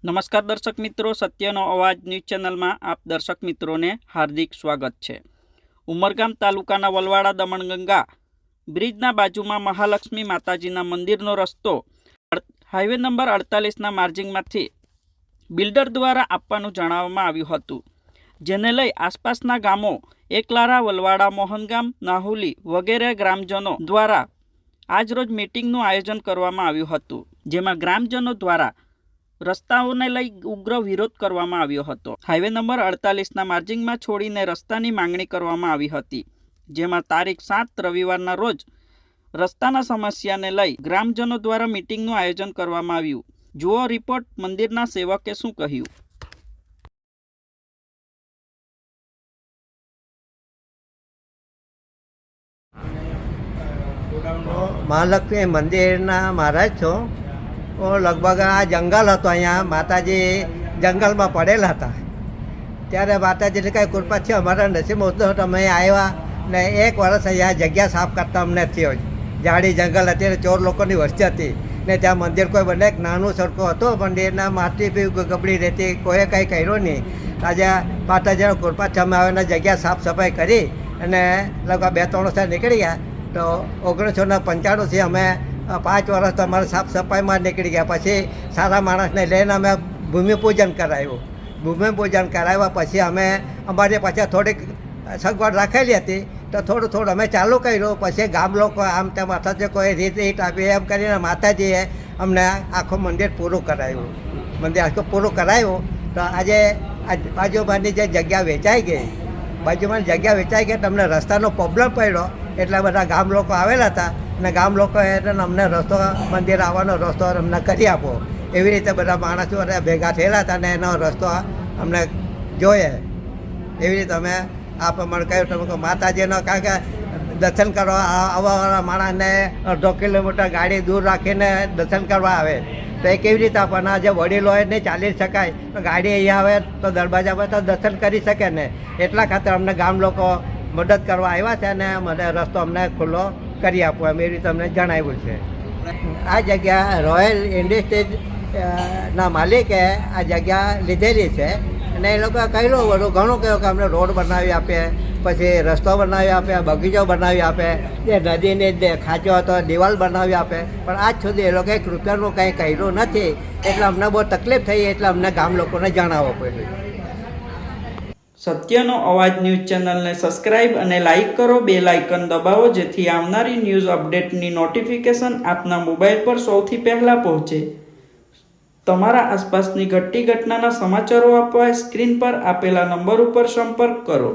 નમસ્કાર દર્શક મિત્રો, સત્યનો અવાજ ન્યૂઝ ચેનલમાં આપ દર્શક મિત્રોને હાર્દિક સ્વાગત છે। ઉમરગામ તાલુકાના વલવાડા દમણગંગા બ્રિજના બાજુમાં મહાલક્ષ્મી માતાજીના મંદિરનો રસ્તો હાઈવે નંબર 48ના માર્જિંગમાંથી બિલ્ડર દ્વારા આપવાનું જણાવવામાં આવ્યું હતું, જેને લઈ આસપાસના ગામો એકલારા, વલવાડા, મોહનગામ, નાહુલી વગેરે ગ્રામજનો દ્વારા આજરોજ મીટિંગનું આયોજન કરવામાં આવ્યું હતું, જેમાં ગ્રામજનો દ્વારા રસ્તાઓને લઈ ઉગ્ર વિરોધ કરવામાં આવ્યો હતો। હાઈવે નંબર 48ના માર્જિંગમાં છોડીને રસ્તાની માંગણી કરવામાં આવી હતી, જેમાં તારીખ 7 રવિવારના રોજ રસ્તાના સમસ્યાને લઈ ગ્રામજનો દ્વારા મીટિંગનું આયોજન કરવામાં આવ્યું। જુઓ રિપોર્ટ, મંદિરના સેવકે શું કહ્યું। મહાલક્ષ્મી મંદિરના મહારાજ છો। લગભગ આ જંગલ હતો, અહીંયા માતાજી જંગલમાં પડેલા હતા, ત્યારે માતાજીની કાંઈ કૃપા છે, અમારા નસીબ હતો તો અમે આવ્યા ને 1 વર્ષ અહીંયા જગ્યા સાફ કરતા અમને થયો। ઝાડી જંગલ હતી ને 4 લોકોની વસ્તી હતી ને ત્યાં મંદિર કોઈ બને એક નાનું સડકો હતો, મંદિરના માટી બી ગબડી રહેતી, કોઈએ કંઈ કર્યું નહીં। આજે માતાજીની કૃપા છે, અમે આવીને જગ્યા સાફ સફાઈ કરી અને લગભગ 2-3 વર્ષ નીકળી ગયા। તો 1995થી અમે 5 વર્ષ તો અમારે સાફ સફાઈમાં નીકળી ગયા। પછી સારા માણસને લઈને અમે ભૂમિપૂજન કરાવ્યું। ભૂમિપૂજન કરાવ્યા પછી અમે અમારી પાછળ થોડીક સગવડ રાખેલી હતી, તો થોડું અમે ચાલુ કર્યું। પછી ગામ લોકો આમ તેમ અથવા કોઈ રીત આપી એમ કરીને માતાજીએ અમને આખું મંદિર પૂરું કરાવ્યું। મંદિર આખું પૂરું કરાવ્યું તો આજે બાજુમાંની જે જગ્યા વેચાઈ ગઈ, બાજુમાં જગ્યા વેચાઈ ગઈ, તમને રસ્તાનો પ્રોબ્લેમ પડ્યો, એટલે બધા ગામ લોકો આવેલા હતા અને ગામ લોકોએ અમને રસ્તો, મંદિર આવવાનો રસ્તો અમને કરી આપો, એવી રીતે બધા માણસો ભેગા થયેલા હતા અને એનો રસ્તો અમને જોઈએ, એવી રીતે અમે આ પ્રમાણે કહ્યું। તમે માતાજીનો, કારણ કે દર્શન કરવા આવવાવાળા માણસને 1.5 કિલોમીટર ગાડી દૂર રાખીને દર્શન કરવા આવે, તો એ કેવી રીતે આપણને જે વડીલો હોય નહીં ચાલી શકાય, તો ગાડી અહીંયા આવે તો દરવાજા પર તો દર્શન કરી શકે ને, એટલા ખાતર અમને ગામ લોકો મદદ કરવા આવ્યા છે અને મને રસ્તો અમને ખુલ્લો કરી આપો એમ એવી રીતે અમને જણાવ્યું છે। આ જગ્યા રોયલ ઇન્ડસ્ટ્રીઝ ના માલિકે આ જગ્યા લીધેલી છે અને એ લોકોએ કહ્યું બધું ઘણું કહ્યું કે અમને રોડ બનાવી આપે, પછી રસ્તો બનાવી આપે, બગીચો બનાવી આપે, જે નદીની ખાંચો હતો દિવાલ બનાવી આપે, પણ આજ સુધી એ લોકોએ રૂપિયાનું કંઈ કર્યું નથી, એટલે અમને બહુ તકલીફ થઈ, એટલે અમને ગામ લોકોને જણાવવું પડ્યું। સત્યનો અવાજ ન્યૂઝ ચેનલને સબસ્ક્રાઇબ અને લાઇક કરો, બેલ આઇકન દબાવો, જેથી આવનારી ન્યૂઝ અપડેટની નોટિફિકેશન આપના મોબાઈલ પર સૌથી પહેલા પહોંચે। તમારા આસપાસની ઘટતી ઘટનાના સમાચારો આપવા સ્ક્રીન પર આપેલા નંબર ઉપર સંપર્ક કરો।